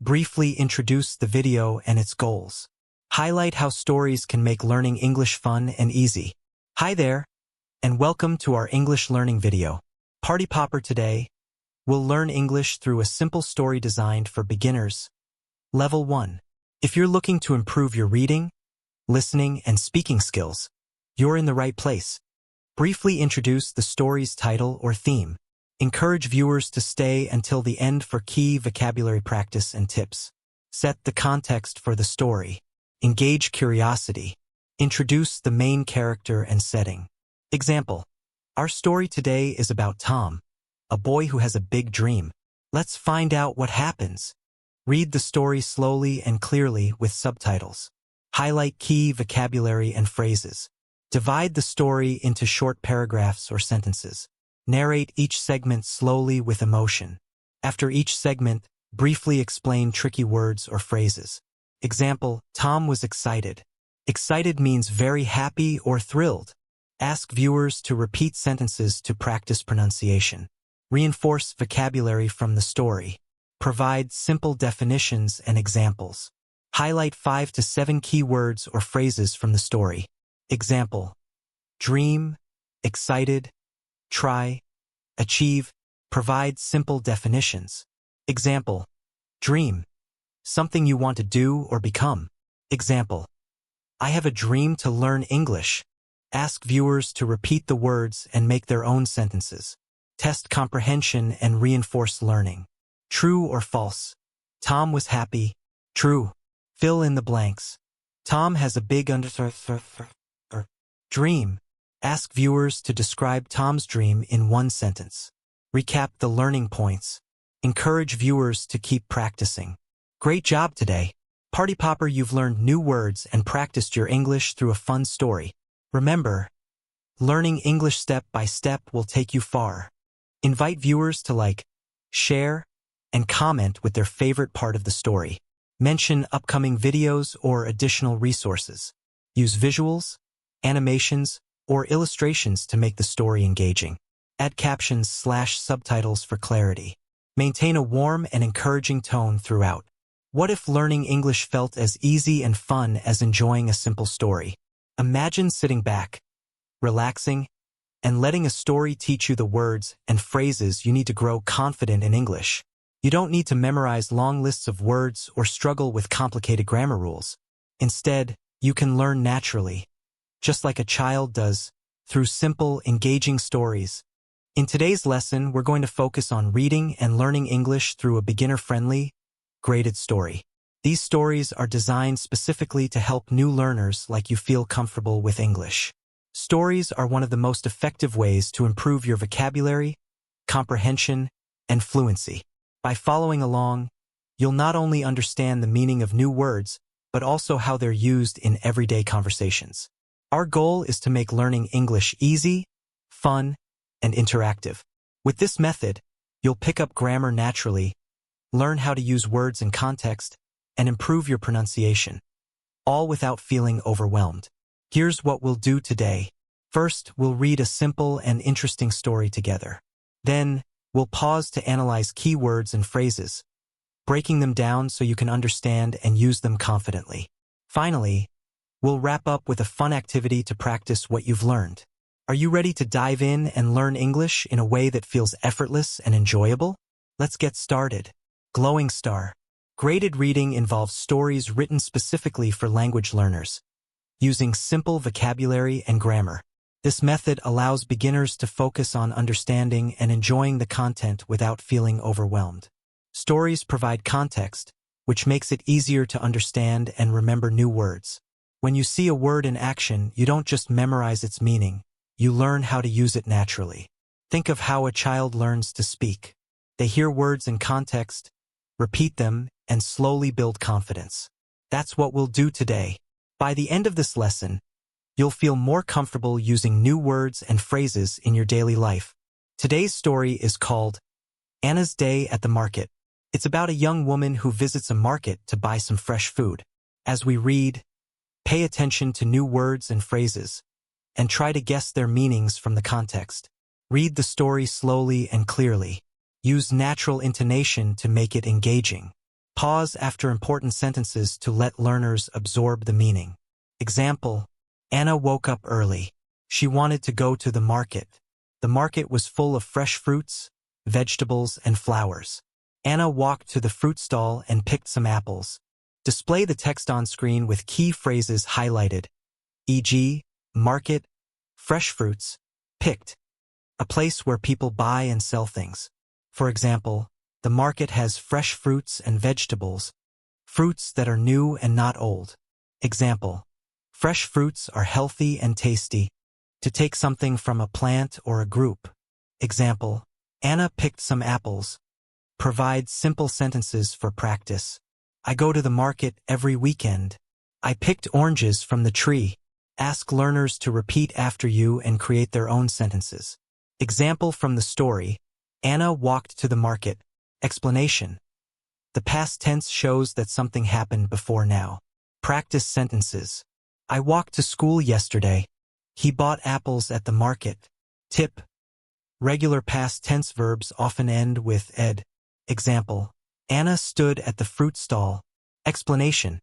Briefly introduce the video and its goals. Highlight how stories can make learning English fun and easy. Hi there, and welcome to our English learning video. Party Popper today, we'll learn English through a simple story designed for beginners. Level 1. If you're looking to improve your reading, listening, and speaking skills, you're in the right place. Briefly introduce the story's title or theme. Encourage viewers to stay until the end for key vocabulary practice and tips. Set the context for the story. Engage curiosity. Introduce the main character and setting. Example. Our story today is about Tom, a boy who has a big dream. Let's find out what happens. Read the story slowly and clearly with subtitles. Highlight key vocabulary and phrases. Divide the story into short paragraphs or sentences. Narrate each segment slowly with emotion. After each segment, briefly explain tricky words or phrases. Example, Tom was excited. Excited means very happy or thrilled. Ask viewers to repeat sentences to practice pronunciation. Reinforce vocabulary from the story. Provide simple definitions and examples. Highlight 5 to 7 key words or phrases from the story. Example, dream, excited, try, achieve. Provide simple definitions. Example, dream, something you want to do or become. Example, I have a dream to learn English. Ask viewers to repeat the words and make their own sentences. Test comprehension and reinforce learning. True or false? Tom was happy. True. Fill in the blanks. Tom has a big dream. Ask viewers to describe Tom's dream in one sentence. Recap the learning points. Encourage viewers to keep practicing. Great job today. Party Popper, you've learned new words and practiced your English through a fun story. Remember, learning English step by step will take you far. Invite viewers to like, share, and comment with their favorite part of the story. Mention upcoming videos or additional resources. Use visuals, animations, or illustrations to make the story engaging. Add captions/subtitles for clarity. Maintain a warm and encouraging tone throughout. What if learning English felt as easy and fun as enjoying a simple story? Imagine sitting back, relaxing, and letting a story teach you the words and phrases you need to grow confident in English. You don't need to memorize long lists of words or struggle with complicated grammar rules. Instead, you can learn naturally, just like a child does, through simple, engaging stories. In today's lesson, we're going to focus on reading and learning English through a beginner-friendly, graded story. These stories are designed specifically to help new learners like you feel comfortable with English. Stories are one of the most effective ways to improve your vocabulary, comprehension, and fluency. By following along, you'll not only understand the meaning of new words, but also how they're used in everyday conversations. Our goal is to make learning English easy, fun, and interactive. With this method, you'll pick up grammar naturally, learn how to use words in context, and improve your pronunciation, all without feeling overwhelmed. Here's what we'll do today. First, we'll read a simple and interesting story together. Then, we'll pause to analyze key words and phrases, breaking them down so you can understand and use them confidently. Finally, we'll wrap up with a fun activity to practice what you've learned. Are you ready to dive in and learn English in a way that feels effortless and enjoyable? Let's get started. Glowing star. Graded reading involves stories written specifically for language learners, using simple vocabulary and grammar. This method allows beginners to focus on understanding and enjoying the content without feeling overwhelmed. Stories provide context, which makes it easier to understand and remember new words. When you see a word in action, you don't just memorize its meaning, you learn how to use it naturally. Think of how a child learns to speak. They hear words in context, repeat them, and slowly build confidence. That's what we'll do today. By the end of this lesson, you'll feel more comfortable using new words and phrases in your daily life. Today's story is called Anna's Day at the Market. It's about a young woman who visits a market to buy some fresh food. As we read, pay attention to new words and phrases, and try to guess their meanings from the context. Read the story slowly and clearly. Use natural intonation to make it engaging. Pause after important sentences to let learners absorb the meaning. Example, Anna woke up early. She wanted to go to the market. The market was full of fresh fruits, vegetables, and flowers. Anna walked to the fruit stall and picked some apples. Display the text on screen with key phrases highlighted, e.g., market, fresh fruits, picked, a place where people buy and sell things. For example, the market has fresh fruits and vegetables, fruits that are new and not old. Example, fresh fruits are healthy and tasty. To take something from a plant or a group. Example, Anna picked some apples. Provide simple sentences for practice. I go to the market every weekend. I picked oranges from the tree. Ask learners to repeat after you and create their own sentences. Example from the story, Anna walked to the market. Explanation. The past tense shows that something happened before now. Practice sentences. I walked to school yesterday. He bought apples at the market. Tip. Regular past tense verbs often end with ed. Example, Anna stood at the fruit stall. Explanation.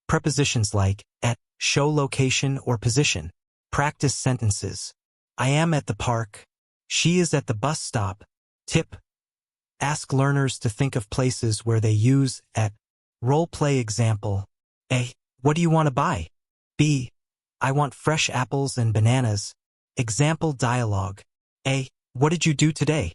Prepositions like at show location or position. Practice sentences. I am at the park. She is at the bus stop. Tip. Ask learners to think of places where they use at. Role play example. A. What do you want to buy? B. I want fresh apples and bananas. Example dialogue. A. What did you do today?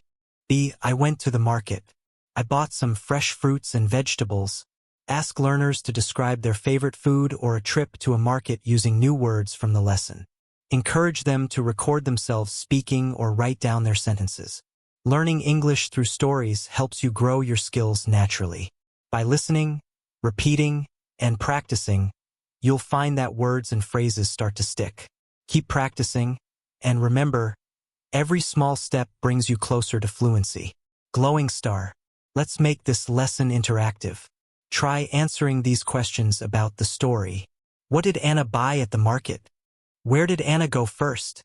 B. I went to the market. I bought some fresh fruits and vegetables. Ask learners to describe their favorite food or a trip to a market using new words from the lesson. Encourage them to record themselves speaking or write down their sentences. Learning English through stories helps you grow your skills naturally. By listening, repeating, and practicing, you'll find that words and phrases start to stick. Keep practicing, and remember, every small step brings you closer to fluency. Glowing star. Let's make this lesson interactive. Try answering these questions about the story. What did Anna buy at the market? Where did Anna go first?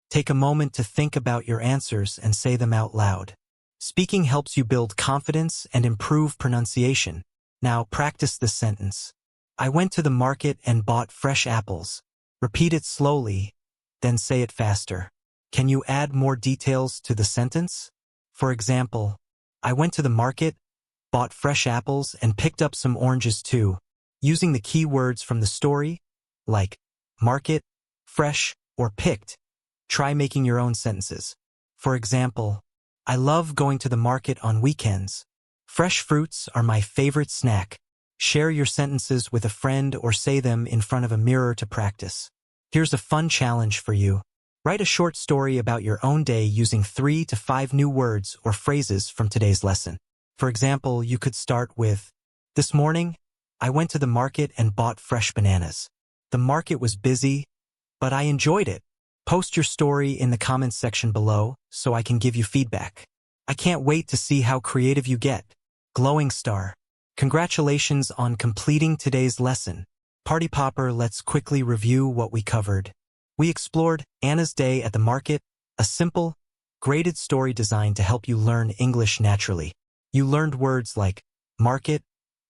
Take a moment to think about your answers and say them out loud. Speaking helps you build confidence and improve pronunciation. Now practice this sentence. I went to the market and bought fresh apples. Repeat it slowly, then say it faster. Can you add more details to the sentence? For example, I went to the market, bought fresh apples, and picked up some oranges too. Using the key words from the story, like market, fresh, or picked, try making your own sentences. For example, I love going to the market on weekends. Fresh fruits are my favorite snack. Share your sentences with a friend or say them in front of a mirror to practice. Here's a fun challenge for you. Write a short story about your own day using 3 to 5 new words or phrases from today's lesson. For example, you could start with, this morning, I went to the market and bought fresh bananas. The market was busy, but I enjoyed it. Post your story in the comments section below so I can give you feedback. I can't wait to see how creative you get. Glowing star. Congratulations on completing today's lesson. Party Popper, let's quickly review what we covered. We explored Anna's day at the market, a simple, graded story designed to help you learn English naturally. You learned words like market,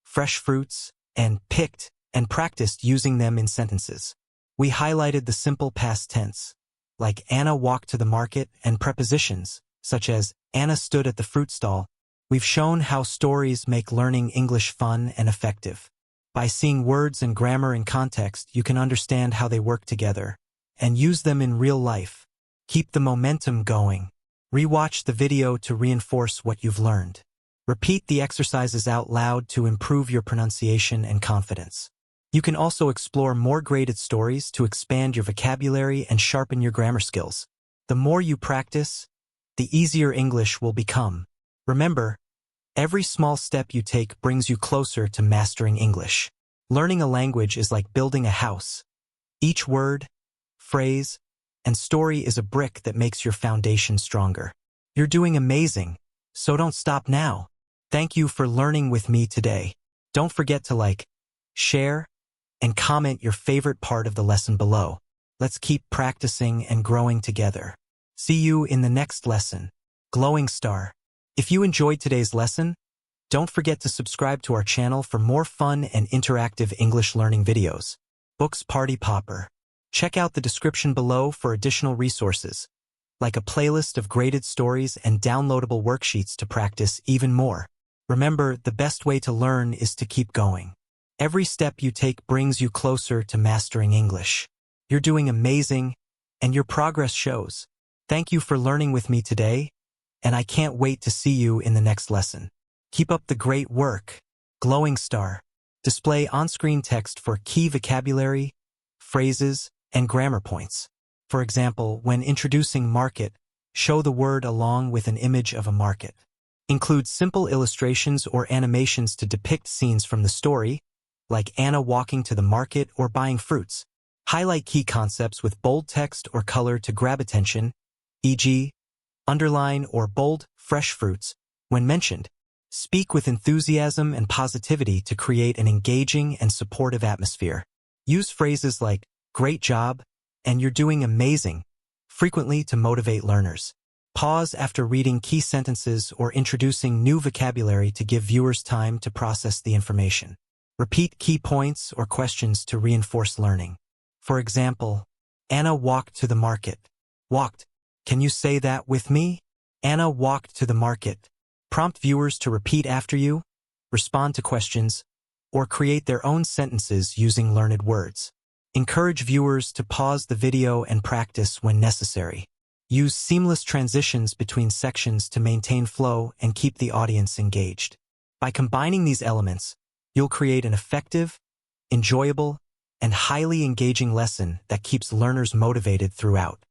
fresh fruits, and picked, and practiced using them in sentences. We highlighted the simple past tense, like Anna walked to the market, and prepositions, such as Anna stood at the fruit stall. We've shown how stories make learning English fun and effective. By seeing words and grammar in context, you can understand how they work together and use them in real life. Keep the momentum going. Rewatch the video to reinforce what you've learned. Repeat the exercises out loud to improve your pronunciation and confidence. You can also explore more graded stories to expand your vocabulary and sharpen your grammar skills. The more you practice, the easier English will become. Remember, every small step you take brings you closer to mastering English. Learning a language is like building a house. Each word, phrase, and story is a brick that makes your foundation stronger. You're doing amazing, so don't stop now. Thank you for learning with me today. Don't forget to like, share, and comment your favorite part of the lesson below. Let's keep practicing and growing together. See you in the next lesson. Glowing star. If you enjoyed today's lesson, Don't forget to subscribe to our channel for more fun and interactive English learning videos. Books Party Popper. Check out the description below for additional resources, like a playlist of graded stories and downloadable worksheets to practice even more. Remember, the best way to learn is to keep going. Every step you take brings you closer to mastering English. You're doing amazing, and your progress shows. Thank you for learning with me today, and I can't wait to see you in the next lesson. Keep up the great work. Glowing star. Display on-screen text for key vocabulary, phrases, and grammar points. For example, when introducing market, show the word along with an image of a market. Include simple illustrations or animations to depict scenes from the story, like Anna walking to the market or buying fruits. Highlight key concepts with bold text or color to grab attention, e.g., underline or bold fresh fruits when mentioned. Speak with enthusiasm and positivity to create an engaging and supportive atmosphere. Use phrases like, great job, and you're doing amazing, frequently to motivate learners. Pause after reading key sentences or introducing new vocabulary to give viewers time to process the information. Repeat key points or questions to reinforce learning. For example, Anna walked to the market. Walked. Can you say that with me? Anna walked to the market. Prompt viewers to repeat after you, respond to questions, or create their own sentences using learned words. Encourage viewers to pause the video and practice when necessary. Use seamless transitions between sections to maintain flow and keep the audience engaged. By combining these elements, you'll create an effective, enjoyable, and highly engaging lesson that keeps learners motivated throughout.